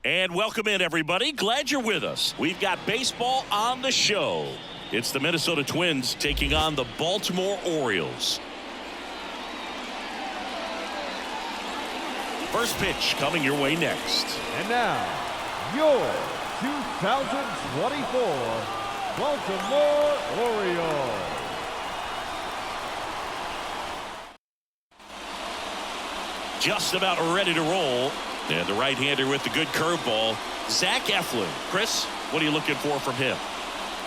And welcome in, everybody. Glad you're with us. We've got baseball on the show. It's the Minnesota Twins taking on the Baltimore Orioles. First pitch coming your way next. And now, your 2024 Baltimore Orioles. Just about ready to roll. And the right-hander with the good curveball, Zach Eflin. Chris, what are you looking for from him?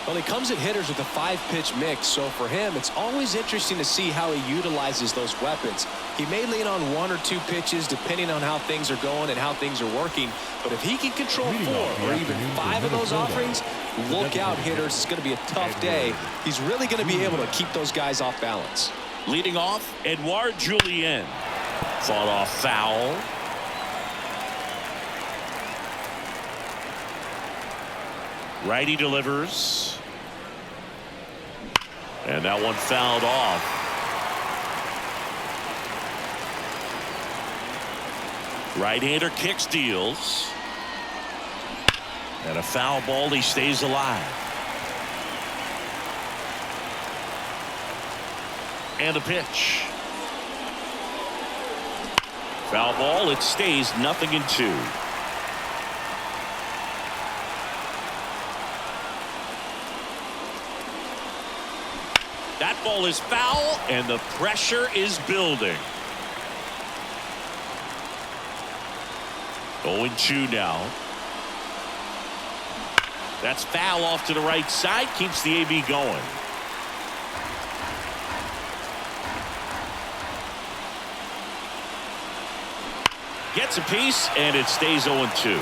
Well, he comes at hitters with a 5-pitch mix, so for him, it's always interesting to see how he utilizes those weapons. He may lean on 1 or 2 pitches depending on how things are going and how things are working, but if he can control 4 or even 5 of those offerings, look out, hitters. It's going to be a tough day. He's really going to be able to keep those guys off balance. Leading off, Edouard Julien. Fought off foul. Righty delivers. And that one fouled off. Right-hander kicks, deals. And a foul ball, he stays alive. And a pitch. Foul ball, it stays 0-2. That ball is foul, and the pressure is building. 0-2 now. That's foul off to the right side, keeps the AB going. Gets a piece, and it stays 0-2.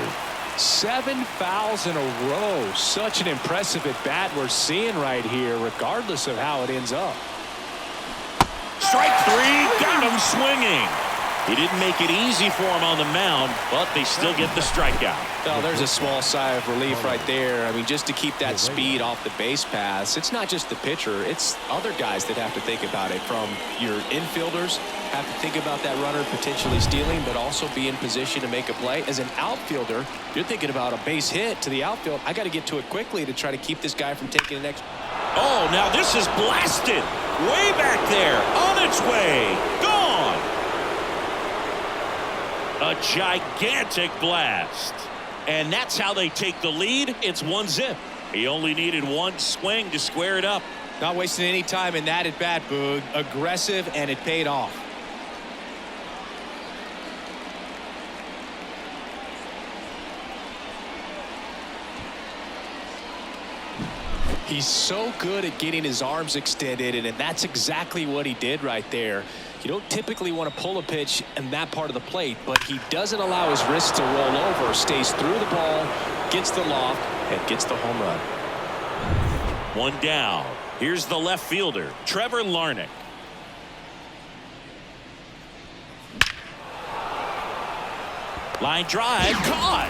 7 fouls in a row. Such an impressive at bat we're seeing right here, regardless of how it ends up. Strike 3, got him swinging. He didn't make it easy for him on the mound, but they still get the strikeout. Well, there's a small sigh of relief right there. I mean, just to keep that speed off the base paths, it's not just the pitcher, it's other guys that have to think about it. From your infielders have to think about that runner potentially stealing, but also be in position to make a play. As an outfielder, you're thinking about a base hit to the outfield. I got to get to it quickly to try to keep this guy from taking the next. Oh, now this is blasted. Way back there, on its way, gone. A gigantic blast. And that's how they take the lead. It's 1-0. He only needed 1 swing to square it up. Not wasting any time in that at bat, Boog. Aggressive, and it paid off. He's so good at getting his arms extended, and that's exactly what he did right there. You don't typically want to pull a pitch in that part of the plate, but he doesn't allow his wrist to roll over, stays through the ball, gets the loft, and gets the home run. 1 down. Here's the left fielder, Trevor Larnach. Line drive, caught.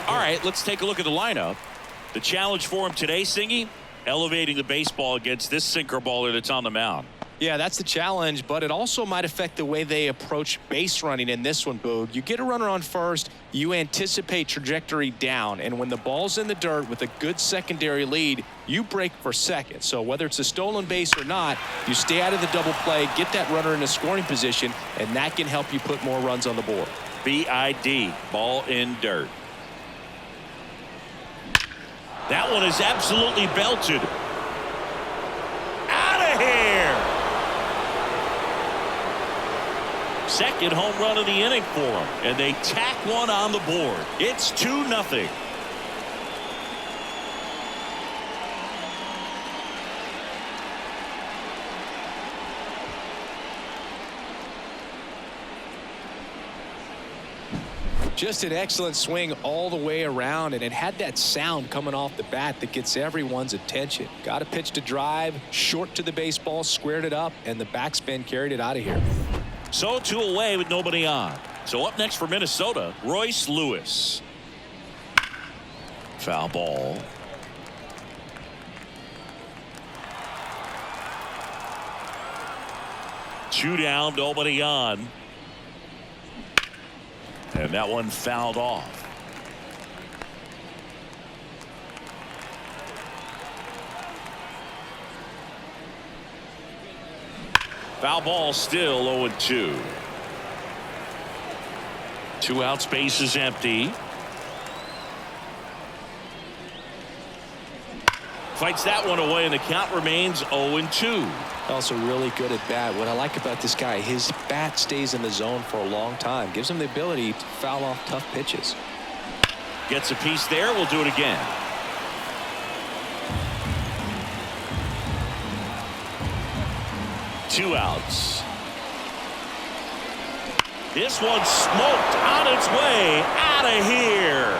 All right, let's take a look at the lineup. The challenge for him today, Singy, elevating the baseball against this sinker baller that's on the mound. Yeah, that's the challenge, but it also might affect the way they approach base running in this one, Boog. You get a runner on first, you anticipate trajectory down, and when the ball's in the dirt with a good secondary lead, you break for second. So whether it's a stolen base or not, you stay out of the double play, get that runner in a scoring position, and that can help you put more runs on the board. BID, ball in dirt. That one is absolutely belted. Out of here. Second home run of the inning for them, and they tack one on the board. It's 2-0. Just an excellent swing all the way around, and it had that sound coming off the bat that gets everyone's attention. Got a pitch to drive, short to the baseball, squared it up, and the backspin carried it out of here. So 2 away with nobody on. So up next for Minnesota, Royce Lewis. Foul ball. Two down, nobody on. And that one fouled off. Foul ball, still 0-2. 2 outs, base is empty. Fights that one away, and the count remains 0-2. Also really good at bat. What I like about this guy, his bat stays in the zone for a long time. Gives him the ability to foul off tough pitches. Gets a piece there. We'll do it again. Two outs. This one's smoked on its way out of here.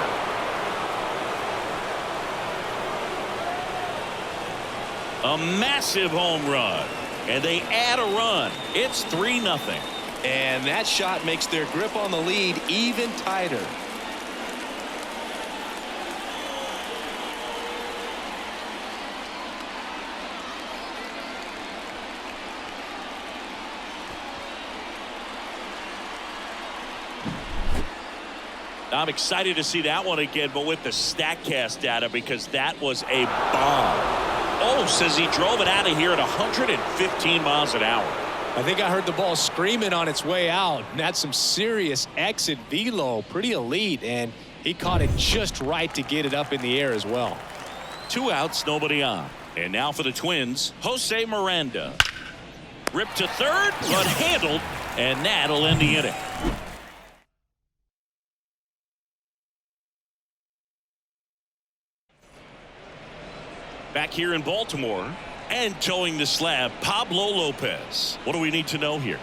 A massive home run, and they add a run. It's 3-0. And that shot makes their grip on the lead even tighter. I'm excited to see that one again, but with the StatCast data, because that was a bomb. Oh, says he drove it out of here at 115 miles an hour. I think I heard the ball screaming on its way out. And that's some serious exit velo. Pretty elite, and he caught it just right to get it up in the air as well. 2 outs, nobody on. And now for the Twins, Jose Miranda. Ripped to third, but handled, and that'll end the inning. Back here in Baltimore, and towing the slab, Pablo Lopez. What do we need to know here?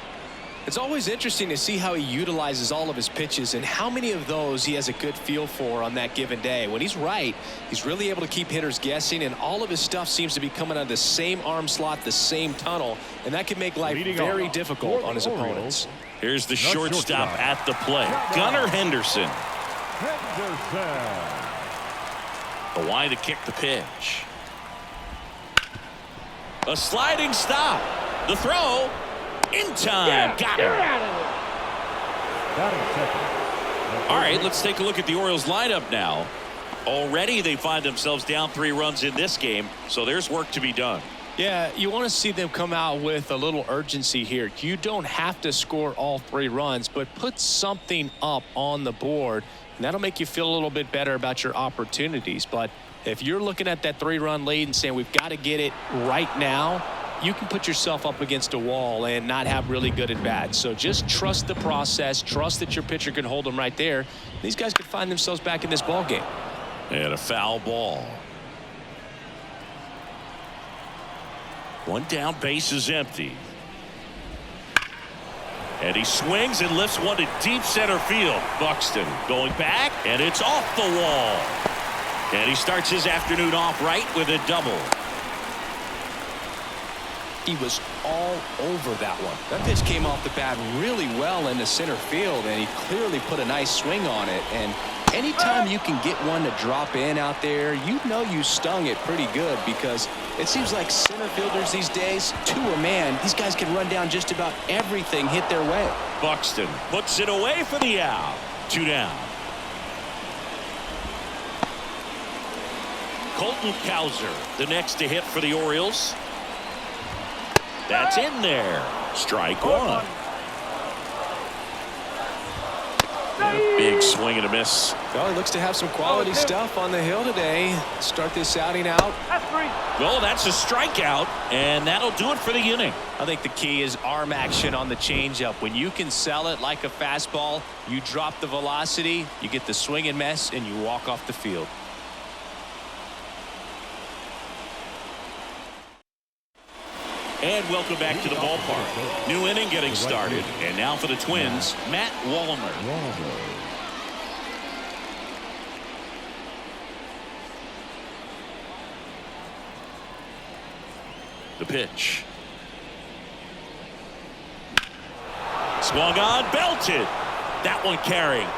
It's always interesting to see how he utilizes all of his pitches and how many of those he has a good feel for on that given day. When he's right, he's really able to keep hitters guessing, and all of his stuff seems to be coming out of the same arm slot, the same tunnel, and that can make life very difficult on his opponents. Here's the shortstop at the plate, Gunnar Henderson. The wide to kick the pitch. A sliding stop. The throw. In time. Got him. All right, let's take a look at the Orioles lineup now. Already they find themselves down 3 runs in this game, so there's work to be done. Yeah, you want to see them come out with a little urgency here. You don't have to score all 3 runs, but put something up on the board, and that'll make you feel a little bit better about your opportunities. But if you're looking at that 3-run lead and saying we've got to get it right now, you can put yourself up against a wall and not have really good at bats. So just trust the process. Trust that your pitcher can hold them right there. These guys could find themselves back in this ball game. And a foul ball. 1 down, base is empty. And he swings and lifts one to deep center field. Buxton going back, and it's off the wall. And he starts his afternoon off right with a double. He was all over that one. That pitch came off the bat really well into center field, and he clearly put a nice swing on it. And anytime you can get one to drop in out there, you know you stung it pretty good, because it seems like center fielders these days, to a man, these guys can run down just about everything hit their way. Buxton puts it away for the out. 2 down. Colton Cowser, the next to hit for the Orioles. That's in there. Strike 1. And a big swing and a miss. Well, he looks to have some quality stuff on the hill today. Start this outing out. Well, that's a strikeout, and that'll do it for the inning. I think the key is arm action on the changeup. When you can sell it like a fastball, you drop the velocity, you get the swing and miss, and you walk off the field. And welcome back to the ballpark. New inning getting started. And now for the Twins, Matt Wallner. The pitch. Swung on, belted. That one carrying.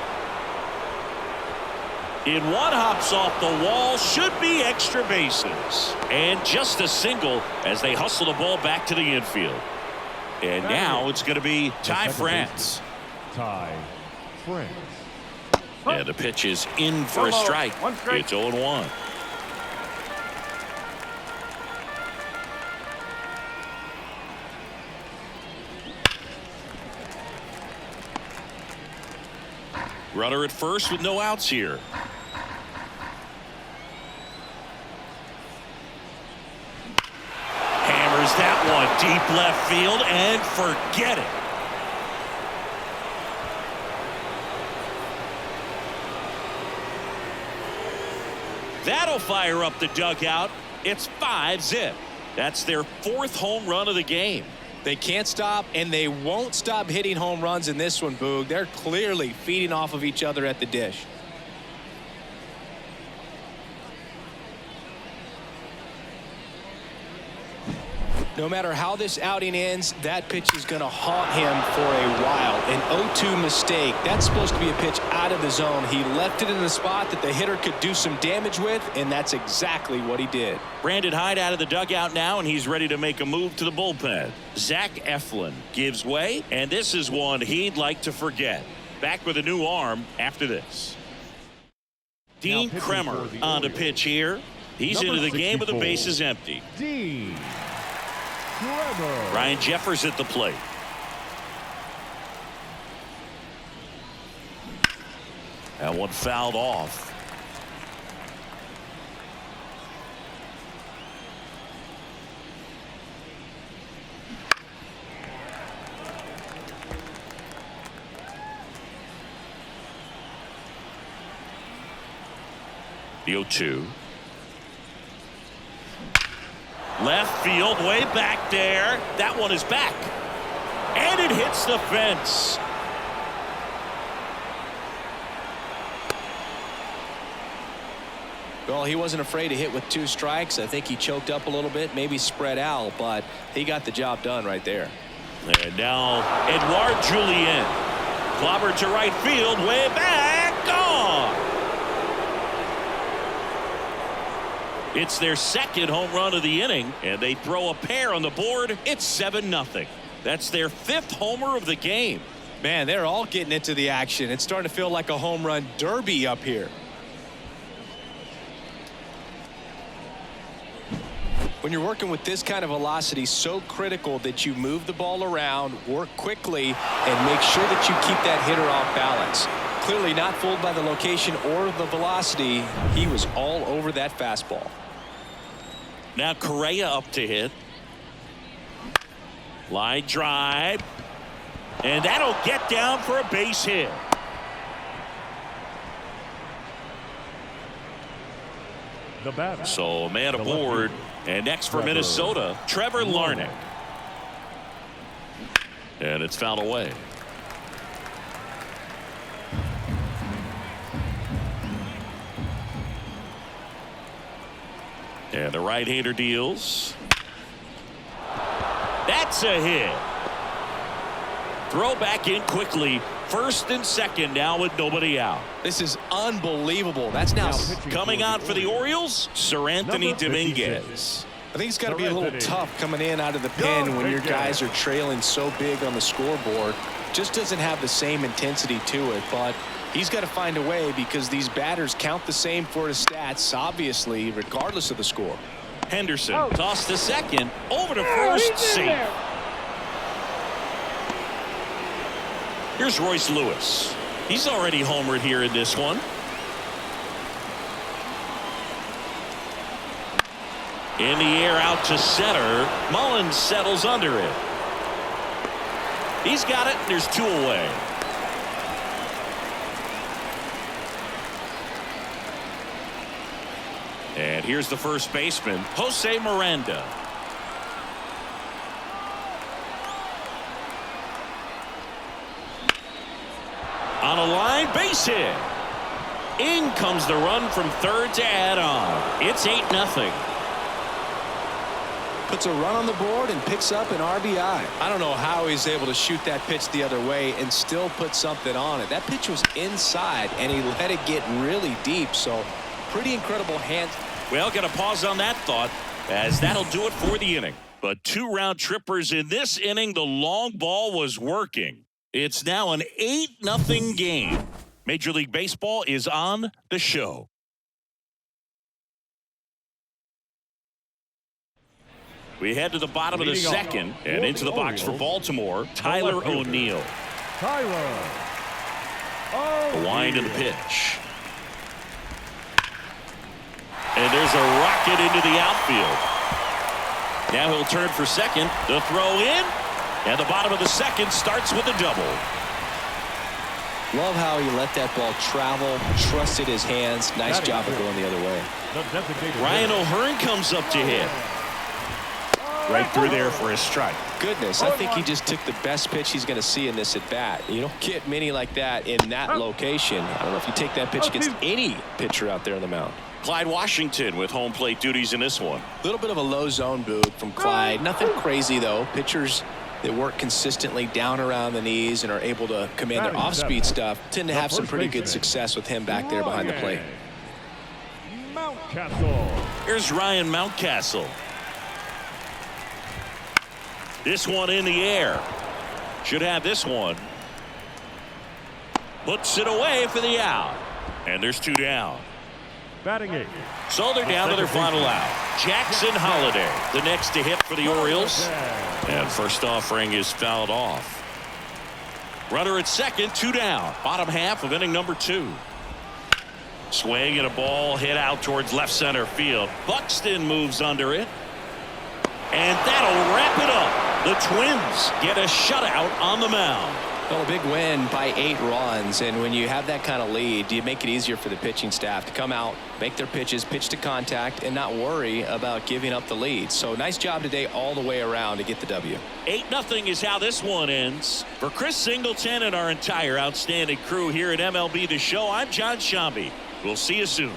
In one, hops off the wall, should be extra bases. And just a single as they hustle the ball back to the infield. And now it's going to be Ty France. Ty France. And the pitch is in for a strike. It's 0-1. Runner at first with no outs here. Hammers that one deep left field and forget it. That'll fire up the dugout. It's 5-zip. That's their 4th home run of the game. They can't stop, and they won't stop hitting home runs in this one, Boog. They're clearly feeding off of each other at the dish. No matter how this outing ends, that pitch is going to haunt him for a while. An 0-2 mistake. That's supposed to be a pitch out of the zone. He left it in the spot that the hitter could do some damage with, and that's exactly what he did. Brandon Hyde out of the dugout now, and he's ready to make a move to the bullpen. Zach Eflin gives way, and this is one he'd like to forget. Back with a new arm after this. Dean Kremer on the pitch here. He's into the game with the bases empty. Dean Kremer. Ryan Jeffers at the plate. That one fouled off. The 0-2. Left field, way back there. That one is back. And it hits the fence. Well, he wasn't afraid to hit with 2 strikes. I think he choked up a little bit, maybe spread out, but he got the job done right there. And now Edouard Julien. Clobber to right field, way back, gone. It's their 2nd home run of the inning, and they throw a pair on the board. It's 7-0. That's their 5th homer of the game. Man, they're all getting into the action. It's starting to feel like a home run derby up here. When you're working with this kind of velocity, so critical that you move the ball around, work quickly, and make sure that you keep that hitter off balance. Clearly not fooled by the location or the velocity. He was all over that fastball. Now Correa up to hit. Line drive. And that'll get down for a base hit. The batter. So a man aboard. And next for Minnesota, Trevor Larnach. And it's fouled away. And the right-hander deals. That's a hit. Throw back in quickly. 1st and 2nd now with nobody out. This is unbelievable. That's now coming on for the Orioles, Sir Anthony Dominguez. I think it's got to be a little tough coming in out of the pen when your guys are trailing so big on the scoreboard. Just doesn't have the same intensity to it, but he's got to find a way because these batters count the same for his stats, obviously, regardless of the score. Henderson tossed to second, over to first, safe. Here's Royce Lewis. He's already homered here in this one. In the air out to center. Mullins settles under it. He's got it. There's 2 away. And here's the first baseman, Jose Miranda. On a line, base hit. In comes the run from third to add on. It's 8-0. Puts a run on the board and picks up an RBI. I don't know how he's able to shoot that pitch the other way and still put something on it. That pitch was inside, and he let it get really deep. So pretty incredible hands. Well, got to pause on that thought, as that'll do it for the inning. But 2 round trippers in this inning. The long ball was working. It's now an 8-0 game. Major League Baseball is on the show. We head to the bottom of the second and into the box for Baltimore, Tyler O'Neill. The wind and the pitch. And there's a rocket into the outfield. Now he'll turn for second. The throw in. And the bottom of the second starts with a double. Love how he let that ball travel, trusted his hands. Nice job of going the other way. Ryan O'Hearn comes up to hit. Right through there for a strike. Goodness, I think he just took the best pitch he's going to see in this at bat. You don't get many like that in that location. I don't know if you take that pitch against any pitcher out there on the mound. Clyde Washington with home plate duties in this one. A little bit of a low zone boot from Clyde. Nothing crazy though. Pitchers that work consistently down around the knees and are able to command their off-speed stuff tend to have some pretty good success with him back there behind the plate. Here's Ryan Mountcastle. This one in the air. Should have this one. Puts it away for the out. And there's two down. Batting 8. So they're down to their final out. Jackson Holliday, the next to hit for the Orioles. And first offering is fouled off. Runner at second, two down. Bottom half of inning number 2. Swing and a ball hit out towards left center field. Buxton moves under it. And that'll wrap it up. The Twins get a shutout on the mound. Well, a big win by 8 runs, and when you have that kind of lead, you make it easier for the pitching staff to come out, make their pitches, pitch to contact, and not worry about giving up the lead. So nice job today all the way around to get the W. 8-0 is how this one ends. For Chris Singleton and our entire outstanding crew here at MLB The Show, I'm John Shambi. We'll see you soon.